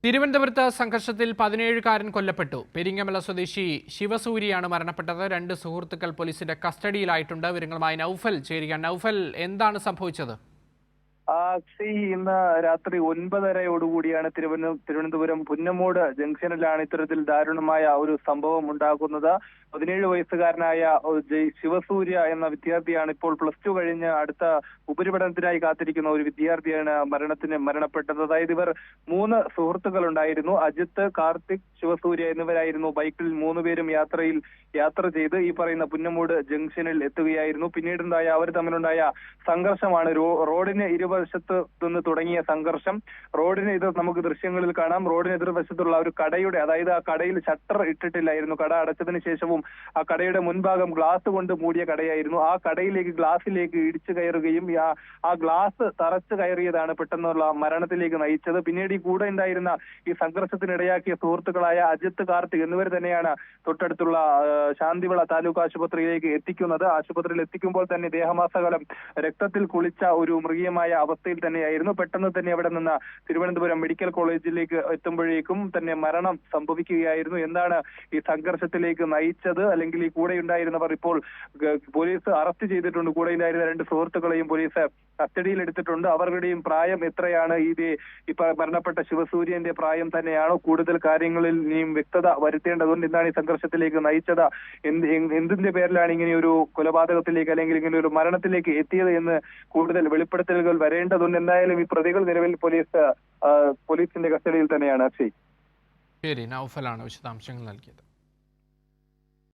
തിരുവനന്തപുരത്ത് സംഘർഷത്തിൽ 17-കാരൻ കൊല്ലപ്പെട്ടു. പെരിങ്ങമല സ്വദേശി ശിവസൂര്യയാണ് മരണപ്പെട്ടത്. 2 സുഹൃത്തുക്കൾ പോലീസിന്റെ കസ്റ്റഡിയിലായിട്ടുണ്ട്. വിവരങ്ങളുമായി നൗഫൽ ചേരുകയാണ്. നൗഫൽ, എന്താണ് സംഭവിച്ചത്? ഇന്ന് രാത്രി 9:30 തിരുവനന്തപുരം പുന്നമൂട് ജംഗ്ഷനിലാണ് ഇത്തരത്തിൽ ദാരുണമായ ഒരു സംഭവം ഉണ്ടാകുന്നത്. 17 വയസ്സുകാരനായ ശിവസൂര്യ എന്ന വിദ്യാർത്ഥിയാണ് ഇപ്പോൾ +2 കഴിഞ്ഞ് അടുത്ത ഉപരിപഠനത്തിനായി കാത്തിരിക്കുന്ന ഒരു വിദ്യാർത്ഥിയാണ് മരണപ്പെട്ടത്. അതായത് ഇവർ 3 സുഹൃത്തുക്കൾ ഉണ്ടായിരുന്നു. അജിത്ത്, കാർത്തിക്, ശിവസൂര്യ എന്നിവരായിരുന്നു ബൈക്കിൽ 3 പേരും യാത്ര ചെയ്ത് ഈ പറയുന്ന പുന്നമൂട് ജംഗ്ഷനിൽ എത്തുകയായിരുന്നു. പിന്നീടുണ്ടായ അവർ തമ്മിലുണ്ടായ സംഘർഷമാണ് റോഡിന് ഇരുവശത്ത് നിന്ന് തുടങ്ങിയ സംഘർഷം. ഇത് നമുക്ക് ദൃശ്യങ്ങളിൽ കാണാം. റോഡിന് എതിർവശത്തുള്ള ഒരു കടയുടെ, അതായത് ആ കടയിൽ ഷട്ടർ ഇട്ടിട്ടില്ലായിരുന്നു. കട അടച്ചതിന് ശേഷവും ആ കടയുടെ മുൻഭാഗം ഗ്ലാസ് കൊണ്ട് മൂടിയ കടയായിരുന്നു. ആ ഗ്ലാസിലേക്ക് ഇടിച്ചു കയറുകയും ആ ഗ്ലാസ് തറച്ചു കയറിയതാണ് പെട്ടെന്നുള്ള മരണത്തിലേക്ക് നയിച്ചത്. പിന്നീട് ഈ കൂടെ ഉണ്ടായിരുന്ന ഈ സംഘർഷത്തിനിടയാക്കിയ സുഹൃത്തുക്കളായ അജിത്ത്, കാർത്തിക് എന്നിവർ തന്നെയാണ് തൊട്ടടുത്തുള്ള ശാന്തിവിള താലൂക്ക് ആശുപത്രിയിലേക്ക് എത്തിക്കുന്നത്. ആശുപത്രിയിൽ എത്തിക്കുമ്പോൾ തന്നെ ദേഹമാസകലം രക്തത്തിൽ കുളിച്ച ഒരു മൃഗീയമായ അവസ്ഥയിൽ തന്നെയായിരുന്നു. പെട്ടെന്ന് തന്നെ അവിടെ നിന്ന് തിരുവനന്തപുരം മെഡിക്കൽ കോളേജിലേക്ക് എത്തുമ്പോഴേക്കും തന്നെ മരണം സംഭവിക്കുകയായിരുന്നു. എന്താണ് ഈ സംഘർഷത്തിലേക്ക് നയിച്ചത്, അല്ലെങ്കിൽ ഈ കൂടെ ഉണ്ടായിരുന്നവർ ഇപ്പോൾ പോലീസ് അറസ്റ്റ് ചെയ്തിട്ടുണ്ട്. കൂടെ ഉണ്ടായിരുന്ന 2 സുഹൃത്തുക്കളെയും പോലീസ് കസ്റ്റഡിയിൽ എടുത്തിട്ടുണ്ട്. അവരുടെയും പ്രായം എത്രയാണ്, ഇപ്പൊ മരണപ്പെട്ട ശിവസൂര്യന്റെ പ്രായം തന്നെയാണോ, കൂടുതൽ കാര്യങ്ങളിൽ ഇനിയും വ്യക്തത വരുത്തേണ്ടതുണ്ട്. എന്താണ് ഈ സംഘർഷത്തിലേക്ക് നയിച്ചത്, എന്തിന്റെ പേരിലാണ് ഇങ്ങനെ ഒരു കൊലപാതകത്തിലേക്ക് അല്ലെങ്കിൽ ഇങ്ങനെ ഒരു മരണത്തിലേക്ക് എത്തിയത് എന്ന് കൂടുതൽ വെളിപ്പെടുത്തലുകൾ വരേണ്ടതുണ്ട്. എന്തായാലും ഈ പ്രതികൾ നിലവിൽ പോലീസിന്റെ കസ്റ്റഡിയിൽ തന്നെയാണ്. ശരി, നൗഫലാണ് വിശദാംശങ്ങൾ നൽകിയത്.